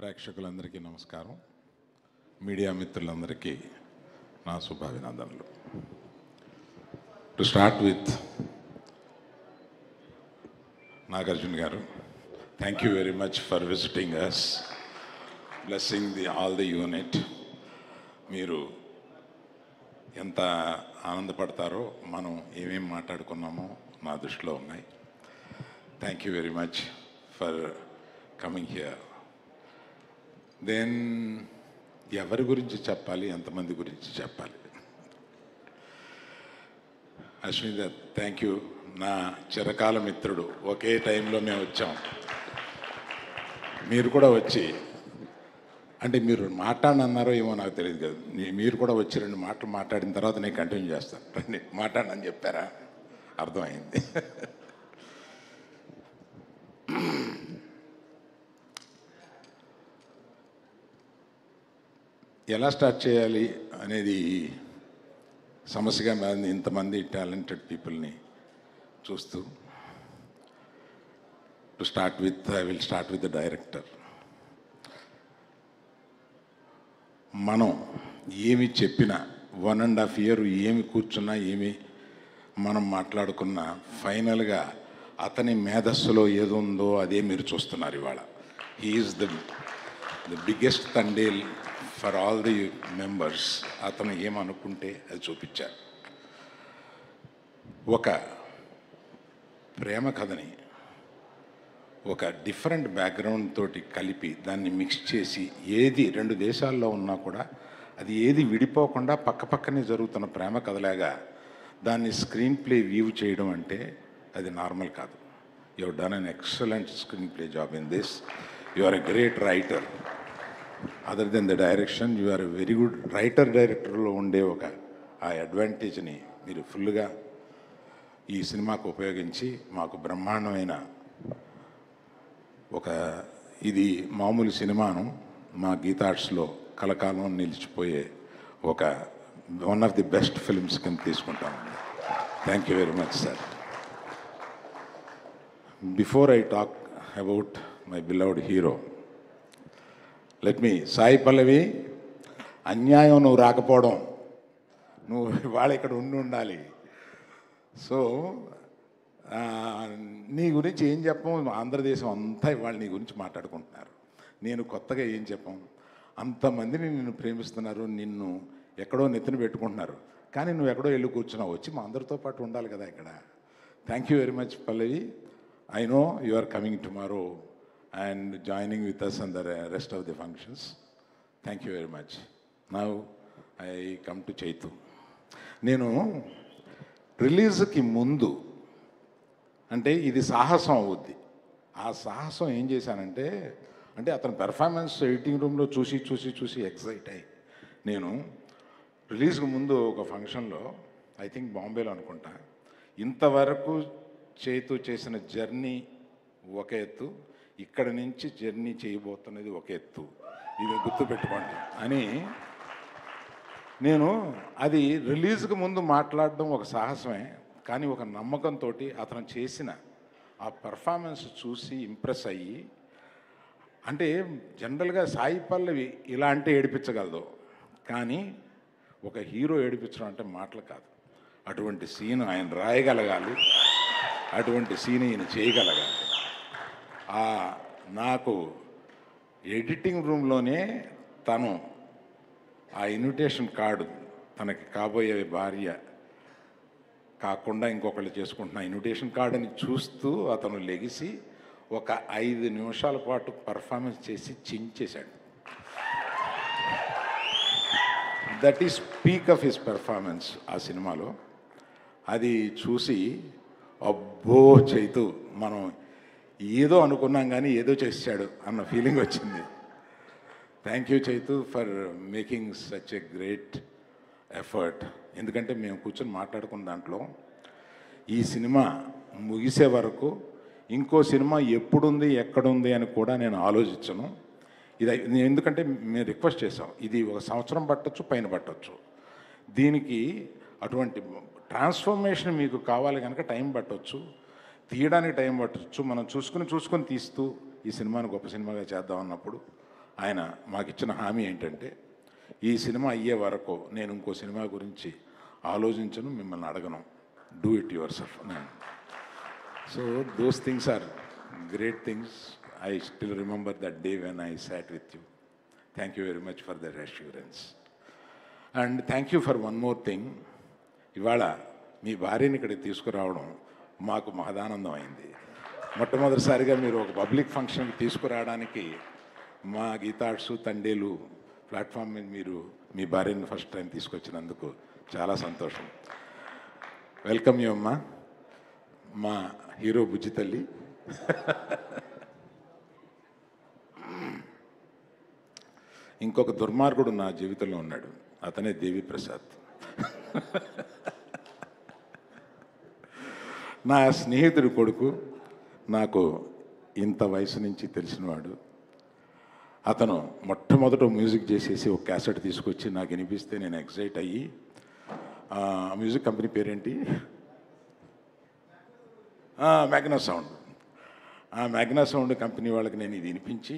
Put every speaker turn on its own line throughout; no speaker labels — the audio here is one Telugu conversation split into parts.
ప్రేక్షకులందరికీ నమస్కారం. మీడియా మిత్రులందరికీ నా శుభాభినందనలు. To start with Nagarjuna garu, thank you very much for visiting us, blessing all the unit. మీరు ఎంత ఆనందపడతారో మనం ఏమేమి మాట్లాడుకున్నామో నా దృష్టిలో ఉన్నాయి. Thank you very much for coming here. Then ఎవరి గురించి చెప్పాలి, ఎంతమంది గురించి చెప్పాలి? Ashwini, thank you. నా చిరకాల మిత్రుడు, ఒకే టైంలో మేము వచ్చాం. మీరు కూడా వచ్చి, అంటే మీరు మాట్లాడనన్నారో ఏమో నాకు తెలియదు కదా, మీరు కూడా వచ్చి 2 మాటలు మాట్లాడిన తర్వాత నేను కంటిన్యూ చేస్తాను. రండి మాట్లాడనని చెప్పారా? అర్థమైంది. ఎలా స్టార్ట్ చేయాలి అనేది సమస్యగా మారింది ఇంతమంది టాలెంటెడ్ పీపుల్ని చూస్తూ. To start with, I will start with the director. మనం ఏమి చెప్పినా 1.5 year ఏమి కూర్చున్నా, ఏమి మనం మాట్లాడుకున్నా, ఫైనల్గా అతని మేధస్సులో ఏదో ఉందో అదే మీరు చూస్తున్నారు ఇవాళ. He's the biggest Thandel for all the members. అతను ఏమనుకుంటే అది చూపించారు. ఒక ప్రేమ కథని ఒక డిఫరెంట్ బ్యాక్గ్రౌండ్ తోటి కలిపి దాన్ని మిక్స్ చేసి, ఏది 2 దేశాల్లో ఉన్నా కూడా అది ఏది విడిపోకుండా పక్కపక్కనే జరుగుతున్న ప్రేమ కథలాగా దాన్ని స్క్రీన్ ప్లే వ్యూ చేయడం అంటే అది నార్మల్ కాదు. You have done an excellent screenplay job in this. You are a great writer. Other than the direction, you are a very good writer. డైరెక్టర్లో ఉండే ఆ అడ్వాంటేజ్ని మీరు ఫుల్గా ఈ సినిమాకు ఉపయోగించి మాకు బ్రహ్మాండమైన ఇది మామూలు సినిమాను మా గీతార్ట్స్లో కలకాలం నిలిచిపోయే one of the best films కింద తీసుకుంటామండి. Thank you very much sir. Before I talk about my beloved hero, let me, Sai Pallavi, అన్యాయం నువ్వు రాకపోవడం, నువ్వు ఇవాళ ఇక్కడ ఉండాలి. సో నీ గురించి ఏం చెప్పం, ఆంధ్రదేశం అంతా ఇవాళ నీ గురించి మాట్లాడుకుంటున్నారు. నేను కొత్తగా ఏం చెప్పం, అంతమందిని నిన్ను ప్రేమిస్తున్నారు, నిన్ను ఎక్కడో నెత్తిన పెట్టుకుంటున్నారు, కానీ నువ్వు ఎక్కడో వెళ్ళి కూర్చున్నావు. వచ్చి మా అందరితో పాటు ఉండాలి కదా ఇక్కడ. Thank you very much Pallavi. I know you are coming tomorrow and joining with us on the rest of the functions. Thank you very much. Now I come to Chaitu. నేను రిలీజ్కి ముందు, అంటే ఇది సాహసం అవుద్ది, ఆ సాహసం ఏం చేశానంటే, అంటే అతని పెర్ఫార్మెన్స్ ఎడిటింగ్ రూమ్లో చూసి ఎక్సైట్ అయ్యి, నేను రిలీజ్కి ముందు ఒక ఫంక్షన్లో, ఐ థింక్ బాంబేలో అనుకుంటా, ఇంతవరకు చైతు చేసిన జర్నీ ఒక ఎత్తు, ఇక్కడ నుంచి జర్నీ చేయబోతున్నది ఒక ఎత్తు, ఇది గుర్తుపెట్టుకోండి అని నేను, అది రిలీజ్కి ముందు మాట్లాడడం ఒక సాహసమే, కానీ ఒక నమ్మకంతో అతను చేసిన ఆ పెర్ఫార్మెన్స్ చూసి ఇంప్రెస్ అయ్యి, అంటే జనరల్గా సాయి పల్లవి ఇలా అంటే ఏడిపించగలదు, కానీ ఒక హీరో ఏడిపించడం అంటే మాటలు కాదు. అటువంటి సీన్ ఆయన రాయగలగాలి, అటువంటి సీన్ ఈయన చేయగలగాలి. నాకు ఎడిటింగ్ రూమ్లోనే తను ఆ ఇన్విటేషన్ కార్డు, తనకి కాబోయే భార్య కాకుండా ఇంకొకళ్ళు చేసుకుంటున్న ఇన్విటేషన్ కార్డుని చూస్తూ అతను లెగిసి ఒక 5 నిమిషాల పాటు పర్ఫార్మెన్స్ చేసి చించేశాడు. That is peak of his performance ఆ సినిమాలో. అది చూసి అబ్బో చైతు, మనం ఏదో అనుకున్నాం కానీ ఏదో చేశాడు అన్న ఫీలింగ్ వచ్చింది. Thank you Chaitu for making such a great effort. ఎందుకంటే మేము కూర్చొని మాట్లాడుకున్న దాంట్లో ఈ సినిమా ముగిసే వరకు ఇంకో సినిమా ఎప్పుడుంది ఎక్కడుంది అని కూడా నేను ఆలోచించను. ఎందుకంటే మేము రిక్వెస్ట్ చేసాం, ఇది 1 సంవత్సరం పట్టచ్చు, పైన పట్టచ్చు. దీనికి అటువంటి ట్రాన్స్ఫర్మేషన్ మీకు కావాలి కనుక టైం పట్టవచ్చు, తీయడానికి టైం పట్టచ్చు. మనం చూసుకుని తీస్తూ ఈ సినిమాని గొప్ప సినిమాగా చేద్దాం అన్నప్పుడు ఆయన మాకు ఇచ్చిన హామీ ఏంటంటే ఈ సినిమా అయ్యే వరకు నేను ఇంకో సినిమా గురించి ఆలోచించను, మిమ్మల్ని అడగను, డూ ఇట్ యువర్ సెల్ఫ్ నేను. So those things are great things. I still remember that day when I sat with you. Thank you very much for that assurance. And thank you for one more thing. ఇవాళ మీ భార్యని ఇక్కడికి తీసుకురావడం మాకు మహదానందం అయింది. మొట్టమొదటిసారిగా మీరు ఒక పబ్లిక్ ఫంక్షన్కి తీసుకురావడానికి మా గీతార్ట్స్ తండేలు ప్లాట్ఫామ్ మీద మీరు మీ భార్యని ఫస్ట్ టైం తీసుకొచ్చినందుకు చాలా సంతోషం. వెల్కమ్ యూ అమ్మా, మా హీరో బుజ్జి తల్లి. ఇంకొక దుర్మార్గుడు నా జీవితంలో ఉన్నాడు, అతనే దేవి ప్రసాద్. నా స్నేహితుడి కొడుకు, నాకు ఇంత వయసు నుంచి తెలిసినవాడు. అతను మొట్టమొదట మ్యూజిక్ చేసేసి ఒక క్యాసెట్ తీసుకొచ్చి నాకు వినిపిస్తే నేను ఎక్సైట్ అయ్యి, మ్యూజిక్ కంపెనీ పేరేంటి, మ్యాగ్నా సౌండ్. ఆ మ్యాగ్నా సౌండ్ కంపెనీ వాళ్ళకి నేను ఇది వినిపించి,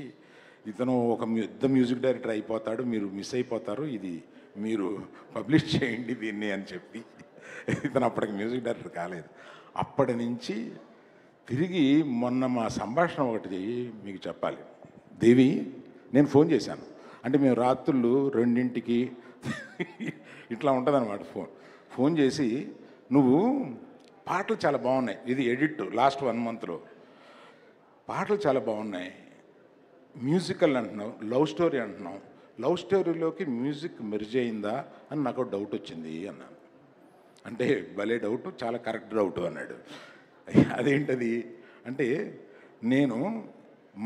ఇతను ఒక పెద్ద మ్యూజిక్ డైరెక్టర్ అయిపోతాడు, మీరు మిస్ అయిపోతారు, ఇది మీరు పబ్లిష్ చేయండి దీన్ని అని చెప్పి, ఇతను అప్పటికి మ్యూజిక్ డైరెక్టర్ కాలేదు. అప్పటి నుంచి తిరిగి మొన్న మా సంభాషణ ఒకటి మీకు చెప్పాలి. దేవి, నేను ఫోన్ చేశాను, అంటే మేము రాత్రులు 2ంటికి ఇట్లా ఉంటుందన్నమాట. ఫోన్ చేసి, నువ్వు పాటలు చాలా బాగున్నాయి, ఇది ఎడిట్ లాస్ట్ 1 మంత్లో, పాటలు చాలా బాగున్నాయి, మ్యూజికల్ అంటున్నావు, లవ్ స్టోరీ అంటున్నావు, లవ్ స్టోరీలోకి మ్యూజిక్ మెర్జ్ అయిందా అని నాకు డౌట్ వచ్చింది అన్నాను. అంటే భలే డౌట్, చాలా కరెక్ట్ డౌట్ అన్నాడు. అదేంటది అంటే, నేను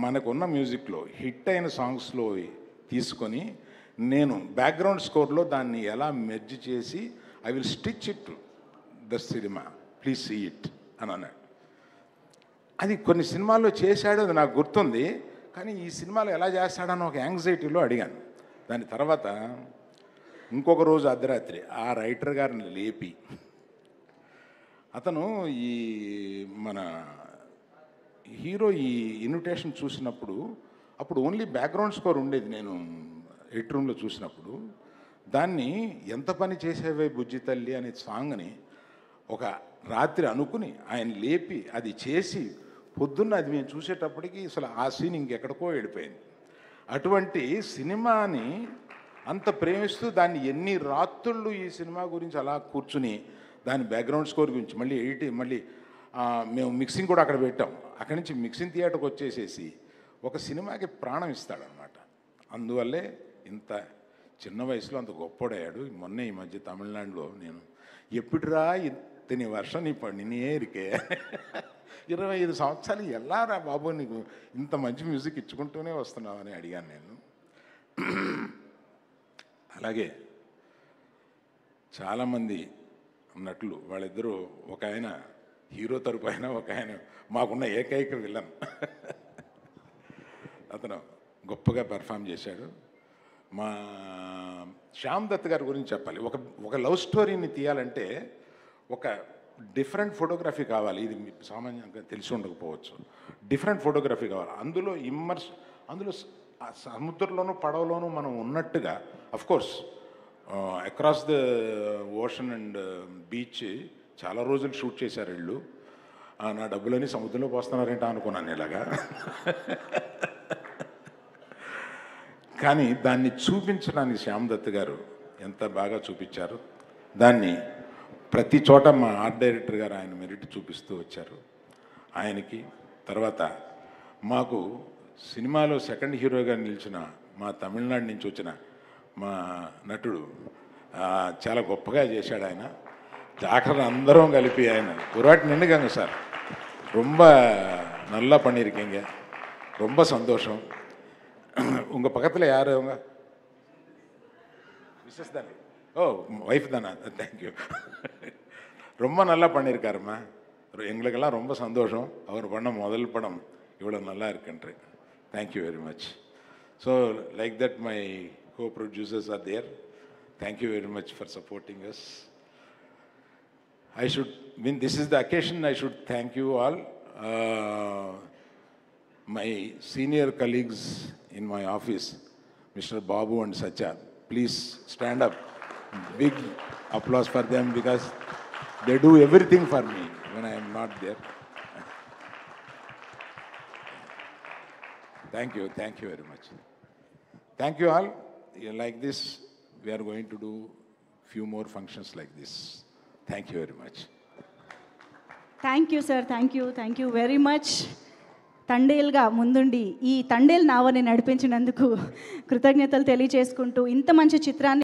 మనకున్న మ్యూజిక్లో హిట్ అయిన సాంగ్స్లో తీసుకొని నేను బ్యాక్గ్రౌండ్ స్కోర్లో దాన్ని ఎలా మెర్జ్ చేసి I will stitch it the cinema, please see it అని అన్నాడు. అది కొన్ని సినిమాల్లో చేశాడు, అది నాకు గుర్తుంది, కానీ ఈ సినిమాలో ఎలా చేస్తాడని ఒక యాంగ్జైటీలో అడిగాను. దాని తర్వాత ఇంకొక రోజు అర్ధరాత్రి ఆ రైటర్ గారిని లేపి, అతను ఈ మన హీరో ఈ ఇన్విటేషన్ చూసినప్పుడు, అప్పుడు ఓన్లీ బ్యాక్గ్రౌండ్ స్కోర్ ఉండేది, నేను ఎడిట్ రూమ్లో చూసినప్పుడు, దాన్ని ఎంత పని చేసేవే బుజ్జి తల్లి అనే సాంగ్ని ఒక రాత్రి అనుకుని ఆయన లేపి అది చేసి, పొద్దున్న అది మేము చూసేటప్పటికి అసలు ఆ సీన్ ఇంకెక్కడికో వెళ్ళిపోయింది. అటువంటి సినిమాని అంత ప్రేమిస్తూ దాన్ని ఎన్ని రాత్రుళ్ళు ఈ సినిమా గురించి అలా కూర్చుని దాని బ్యాక్గ్రౌండ్ స్కోర్ గురించి మళ్ళీ మళ్ళీ మేము మిక్సింగ్ కూడా అక్కడ పెట్టాం. అక్కడి నుంచి మిక్సింగ్ థియేటర్కి వచ్చేసేసి ఒక సినిమాకి ప్రాణం ఇస్తాడనమాట. అందువల్లే ఇంత చిన్న వయసులో అంత గొప్పడయ్యాడు. మొన్నే ఈ మధ్య తమిళనాడులో నేను, ఎప్పుడురా ఇతని వర్షం నీ పడినే ఇరికే, 25 సంవత్సరాలు ఎలా రా బాబు నీకు ఇంత మంచి మ్యూజిక్ ఇచ్చుకుంటూనే వస్తున్నావు అని అడిగాను నేను. అలాగే చాలామంది నటులు, వాళ్ళిద్దరూ, ఒక ఆయన హీరో తరపు అయినా, ఒక ఆయన మాకున్న ఏకైక విలన్, అతను గొప్పగా పెర్ఫామ్ చేశాడు. మా శ్యామ్ దత్ గారి గురించి చెప్పాలి. ఒక లవ్ స్టోరీని తీయాలంటే ఒక డిఫరెంట్ ఫోటోగ్రఫీ కావాలి. ఇది సామాన్యంగా తెలిసి ఉండకపోవచ్చు. డిఫరెంట్ ఫోటోగ్రఫీ కావాలి. అందులో సముద్రంలోనూ పడవలోనూ మనం ఉన్నట్టుగా, of course across the ocean and beach చాలా రోజులు షూట్ చేశారు వీళ్ళు. నా డబ్బులని సముద్రంలో పోస్తున్నారేంటా అనుకున్నాను ఇలాగా. కానీ దాన్ని చూపించడానికి శ్యామ్ దత్ గారు ఎంత బాగా చూపించారు. దాన్ని ప్రతి చోట మా ఆర్ట్ డైరెక్టర్ గారు ఆయన మెరిట్ చూపిస్తూ వచ్చారు. ఆయనకి తర్వాత మాకు సినిమాలో సెకండ్ హీరోగా నిలిచిన మా తమిళనాడు నుంచి వచ్చిన మా నటుడు చాలా గొప్పగా చేశాడు. ఆయన ఆఖరి అందరం కలిపి ఆయన పురాటి నిండుగాங்க సార్, ரொம்ப நல்லா பண்ணியிருக்கீங்க, ரொம்ப சந்தோஷம். உங்கள் பக்கத்தில் யார் அவங்க? மிஸ்ஸஸ் தானே? ஓ ஒய்ஃப் தானா? தேங்க்யூ. ரொம்ப நல்லா பண்ணியிருக்காருமா. எங்களுக்கெல்லாம் ரொம்ப சந்தோஷம். அவர் பண்ண முதல் படம் இவ்வளோ நல்லா இருக்குன்றேன். Thank you very much. So like that my co-producers are there. Thank you very much for supporting us. This is the occasion I should thank you all. my senior colleagues in my office, Mr. Babu and Satya, please stand up. Big applause for them because they do everything for me when I am not there. Thank you very much. Thank you all. Like this, we are going to do few more functions like this. Thank you very much.
Thank you sir, thank you very much. తండేల్గా ముందుండి ఈ తండేల్ నావని నడిపించినందుకు కృతజ్ఞతలు తెలియజేసుకుంటూ ఇంత మంచి చిత్రాన్ని